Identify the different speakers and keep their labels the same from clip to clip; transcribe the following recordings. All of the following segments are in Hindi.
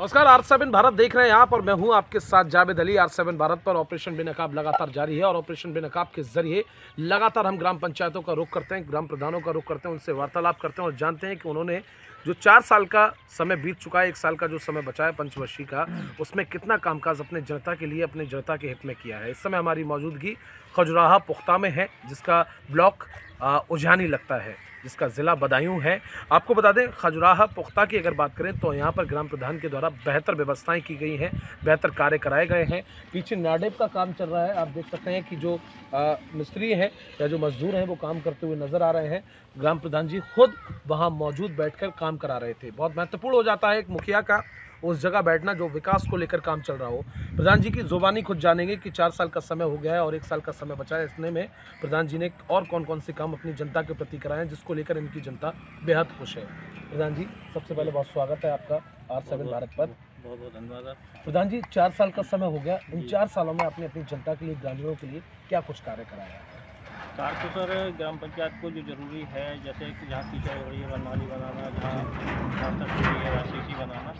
Speaker 1: नमस्कार, R7 भारत देख रहे हैं आप और मैं हूं आपके साथ जावेद अली। R7 भारत पर ऑपरेशन बेनकाब लगातार जारी है और ऑपरेशन बेनकाब के जरिए लगातार हम ग्राम पंचायतों का रुख करते हैं, ग्राम प्रधानों का रुख करते हैं, उनसे वार्तालाप करते हैं और जानते हैं कि उन्होंने जो 4 साल का समय बीत चुका है, 1 साल का जो समय बचा है पंचवर्षीय का, उसमें कितना कामकाज अपने जनता के लिए, अपने जनता के हित में किया है। इस समय हमारी मौजूदगी खजुराहा पुख्ता में है, जिसका ब्लॉक उजानी लगता है, जिसका ज़िला बदायूं है। आपको बता दें, खजुराहा पुख्ता की अगर बात करें तो यहाँ पर ग्राम प्रधान के द्वारा बेहतर व्यवस्थाएं की गई हैं, बेहतर कार्य कराए गए हैं। पीछे नाडेप का काम चल रहा है, आप देख सकते हैं कि जो मिस्त्री हैं या जो मजदूर हैं वो काम करते हुए नज़र आ रहे हैं। ग्राम प्रधान जी खुद वहाँ मौजूद बैठकर काम करा रहे थे। बहुत महत्वपूर्ण हो जाता है एक मुखिया का उस जगह बैठना जो विकास को लेकर काम चल रहा हो। प्रधान जी की ज़ुबानी खुद जानेंगे कि 4 साल का समय हो गया है और 1 साल का समय बचा है। इतने में प्रधान जी ने और कौन से काम अपनी जनता के प्रति कराए हैं, जिसको लेकर इनकी जनता बेहद खुश है। प्रधान जी, सबसे पहले बहुत स्वागत है आपका R7 भारत पर।
Speaker 2: बहुत बहुत धन्यवाद।
Speaker 1: प्रधान जी, 4 साल का समय हो गया, इन 4 सालों में आपने अपनी जनता के लिए, ग्रामीणों के लिए क्या कुछ कार्य कराया है?
Speaker 2: कार तो सर ग्राम पंचायत को जो ज़रूरी है, जैसे कि जहाँ कीचड़ हो रही है नाली बनाना, जहाँ रास्ता हो रही है RCC बनाना,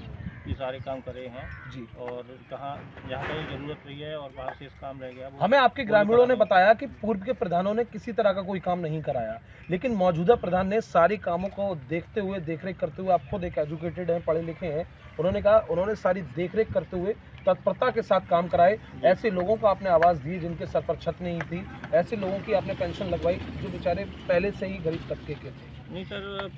Speaker 2: ये सारे काम करे हैं
Speaker 1: जी।
Speaker 2: और जहाँ कहीं ज़रूरत रही है और वहाँ से इस काम रह गया।
Speaker 1: हमें आपके ग्रामीणों ने बताया कि पूर्व के प्रधानों ने किसी तरह का कोई काम नहीं कराया, लेकिन मौजूदा प्रधान ने सारी कामों को देखते हुए, देखरेख करते हुए, आप खुद एक एजुकेटेड हैं, पढ़े लिखे हैं, उन्होंने कहा उन्होंने सारी देखरेख करते हुए तत्परता के साथ काम कराए। ऐसे लोगों को आपने आवाज़ दी जिनके सर पर छत नहीं थी, ऐसे लोगों की आपने पेंशन लगवाई जो बेचारे पहले से ही गरीब तबके के थे।
Speaker 2: नहीं सर,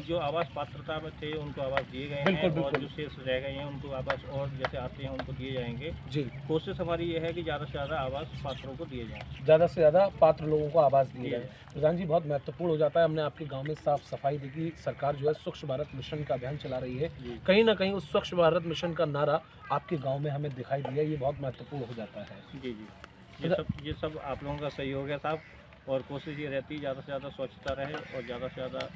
Speaker 2: जो आवास पात्रता में थे उनको आवास दिए गए
Speaker 1: बिल्कुल,
Speaker 2: हैं और
Speaker 1: बिल्कुल।
Speaker 2: जो शेष रह गए हैं उनको आवास और जैसे आते हैं उनको दिए जाएंगे।
Speaker 1: जी,
Speaker 2: कोशिश हमारी ये है कि ज़्यादा से ज़्यादा आवास पात्रों को दिए जाएँ।
Speaker 1: ज़्यादा से ज़्यादा पात्र लोगों को आवाज़ दी
Speaker 2: जी।
Speaker 1: जाए। प्रधान जी, बहुत महत्वपूर्ण हो जाता है। हमने आपके गांव में साफ सफाई देखी, सरकार जो है स्वच्छ भारत मिशन का अभियान चला रही है।
Speaker 2: जी।
Speaker 1: कहीं ना कहीं उस स्वच्छ भारत मिशन का नारा आपके गांव में हमें दिखाई दिया, ये बहुत महत्वपूर्ण हो जाता है।
Speaker 2: जी जी, ये सब आप लोगों का सहयोग है साहब, और कोशिश ये रहती है ज़्यादा से ज़्यादा स्वच्छता रहे और ज़्यादा से ज़्यादा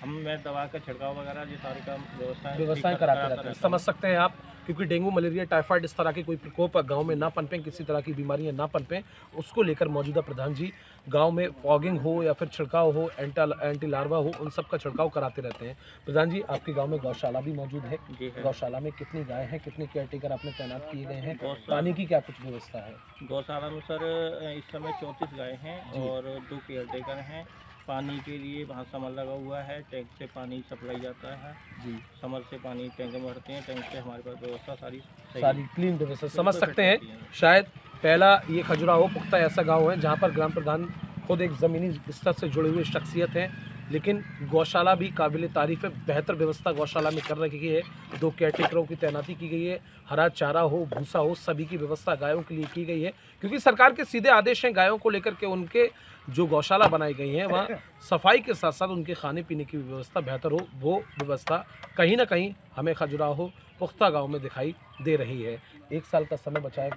Speaker 2: मैं दवा का छिड़काव वगैरह ये सारे काम
Speaker 1: व्यवस्थाएं कराते रहते हैं। समझ सकते हैं आप, क्योंकि डेंगू, मलेरिया, टाइफाइड इस तरह के कोई प्रकोप गांव में ना पनपें, किसी तरह की बीमारियां ना पनपें, उसको लेकर मौजूदा प्रधान जी गांव में फॉगिंग हो या फिर छिड़काव हो, एंटी लार्वा हो, उन सब का छिड़काव कराते रहते हैं। प्रधान जी, आपके गांव में गौशाला भी मौजूद है। गौशाला में कितनी गाय हैं, कितने केयरटेकर आपने तैनात किए गए हैं, पानी की क्या कुछ व्यवस्था है?
Speaker 2: गौशाला में सर इस समय 34 गाय हैं और 2 केयरटेकर हैं। पानी के लिए वहाँ समर लगा हुआ है, टैंक से पानी सप्लाई जाता है जी। समर से पानी टैंक में भरते हैं, टैंक से हमारे पास व्यवस्था सारी क्लीन
Speaker 1: व्यवस्था। समझ सकते हैं, शायद पहला ये खजुराहो पुख्ता ऐसा गांव है जहां पर ग्राम प्रधान खुद एक ज़मीनी स्तर से जुड़े हुए शख्सियत हैं, लेकिन गौशाला भी काबिल तारीफ़ है। बेहतर व्यवस्था गौशाला में कर रखी है, 2 केयरटेकरों की तैनाती की गई है, हरा चारा हो, भूसा हो, सभी की व्यवस्था गायों के लिए की गई है, क्योंकि सरकार के सीधे आदेश हैं गायों को लेकर के। उनके जो गौशाला बनाई गई हैं वहाँ सफाई के साथ साथ उनके खाने पीने की व्यवस्था बेहतर हो, वो व्यवस्था कहीं ना कहीं हमें खजुराहो पुख्ता गाँव में दिखाई दे रही है। 1 साल का समय बचा है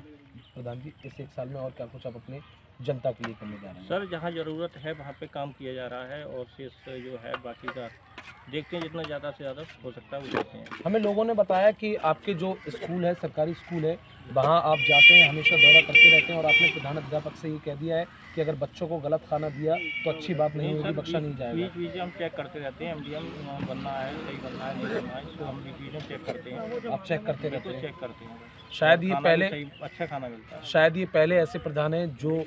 Speaker 1: प्रधान जी, इस 1 साल में और क्या कुछ आप अपने जनता के लिए करने जा रहे हैं?
Speaker 2: सर, जहाँ ज़रूरत है वहाँ पे काम किया जा रहा है और शेष जो है बाकी का देखते हैं, जितना ज़्यादा से ज़्यादा हो सकता है वो करते हैं।
Speaker 1: हमें लोगों ने बताया कि आपके जो स्कूल है, सरकारी स्कूल है, वहाँ आप जाते हैं, हमेशा दौरा करते रहते हैं और आपने प्रधान अध्यापक से ये कह दिया है कि अगर बच्चों को गलत खाना दिया तो अच्छी बात नहीं होगी, बख्शा नहीं जाएगा।
Speaker 2: बीच हम चेक करते रहते हैं, MDM बनना है, सही बनना है, नहीं बनना है, इसको हम बीच में चेक करते हैं।
Speaker 1: आप चेक करते रहते हैं?
Speaker 2: चेक करते हैं।
Speaker 1: शायद ये पहले
Speaker 2: अच्छा खाना मिलता है।
Speaker 1: शायद ये पहले ऐसे प्रधान हैं जो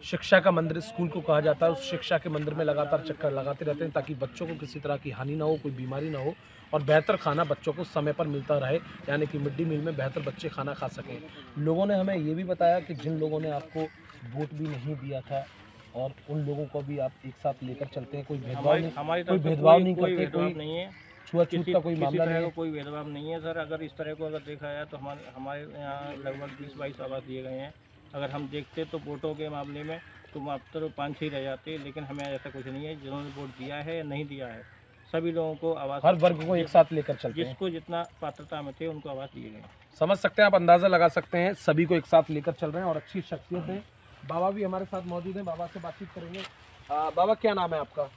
Speaker 1: शिक्षा का मंदिर स्कूल को कहा जाता है, उस शिक्षा के मंदिर में लगातार चक्कर लगाते रहते हैं ताकि बच्चों को किसी तरह की हानि ना हो, कोई बीमारी ना हो और बेहतर खाना बच्चों को समय पर मिलता रहे, यानी कि मिड डे मील में बेहतर बच्चे खाना खा सकें। लोगों ने हमें ये भी बताया कि जिन लोगों ने आपको वोट भी नहीं दिया था और उन लोगों को भी आप एक साथ लेकर चलते हैं, कोई भेदभाव नहीं करते, कोई छुआछूत का कोई मामला नहीं है,
Speaker 2: कोई भेदभाव नहीं है। सर, अगर इस तरह को अगर देखा जाए तो हमारे यहाँ लगभग 20-22 आवास दिए गए हैं। अगर हम देखते तो वोटों के मामले में तो मात्र 5-6 रह जाते, लेकिन हमें ऐसा कुछ नहीं है। जिन्होंने वोट दिया है या नहीं दिया है, सभी लोगों को आवास,
Speaker 1: हर वर्ग को एक साथ लेकर चलते हैं,
Speaker 2: जिसको जितना पात्रता में थे उनको आवास दिए गए।
Speaker 1: समझ सकते हैं आप, अंदाज़ा लगा सकते हैं, सभी को एक साथ लेकर चल रहे हैं और अच्छी शख्सियत है। बाबा भी हमारे साथ मौजूद हैं, बाबा से बातचीत करेंगे। बाबा, क्या नाम है आपका?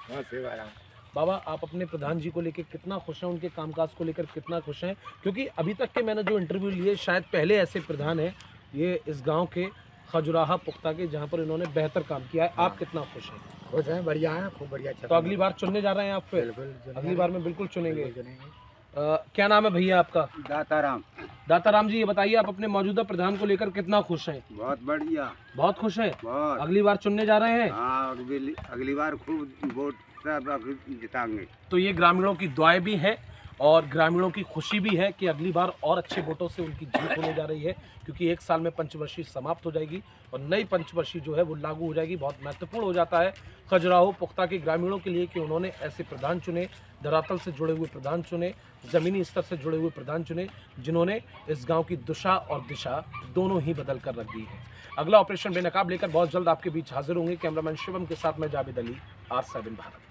Speaker 1: बाबा, आप अपने प्रधान जी को लेकर कितना खुश हैं, उनके कामकाज को लेकर कितना खुश हैं? क्योंकि अभी तक के मैंने जो इंटरव्यू लिए, शायद पहले ऐसे प्रधान हैं ये इस गांव के खजुराहा पुख्ता के जहां पर इन्होंने बेहतर काम किया है। आप कितना खुश हैं?
Speaker 3: खुश हैं, बढ़िया है, खूब बढ़िया।
Speaker 1: तो अगली बार चुनने जा रहे हैं आप? फिर अगली बार में बिल्कुल चुनेंगे। क्या नाम है भैया आपका?
Speaker 3: दाताराम।
Speaker 1: दाताराम जी, ये बताइए आप अपने मौजूदा प्रधान को लेकर कितना खुश हैं?
Speaker 3: बहुत बढ़िया।
Speaker 1: बहुत खुश हैं?
Speaker 3: बहुत।
Speaker 1: अगली बार चुनने जा रहे हैं?
Speaker 3: हाँ, अगली बार खूब वोट सब जिताएंगे।
Speaker 1: तो ये ग्रामीणों की दुआएं भी हैं और ग्रामीणों की खुशी भी है कि अगली बार और अच्छे वोटों से उनकी जीत होने जा रही है, क्योंकि एक साल में पंचवर्षीय समाप्त हो जाएगी और नई पंचवर्षीय जो है वो लागू हो जाएगी। बहुत महत्वपूर्ण हो जाता है खजुराहो पुख्ता के ग्रामीणों के लिए कि उन्होंने ऐसे प्रधान चुने, धरातल से जुड़े हुए प्रधान चुने, ज़मीनी स्तर से जुड़े हुए प्रधान चुने, जिन्होंने इस गाँव की दुशा और दिशा दोनों ही बदल कर रख दी है। अगला ऑपरेशन बेनकाब लेकर बहुत जल्द आपके बीच हाजिर होंगे। कैमरामैन शिवम के साथ मैं जावेद अली, R7 भारत।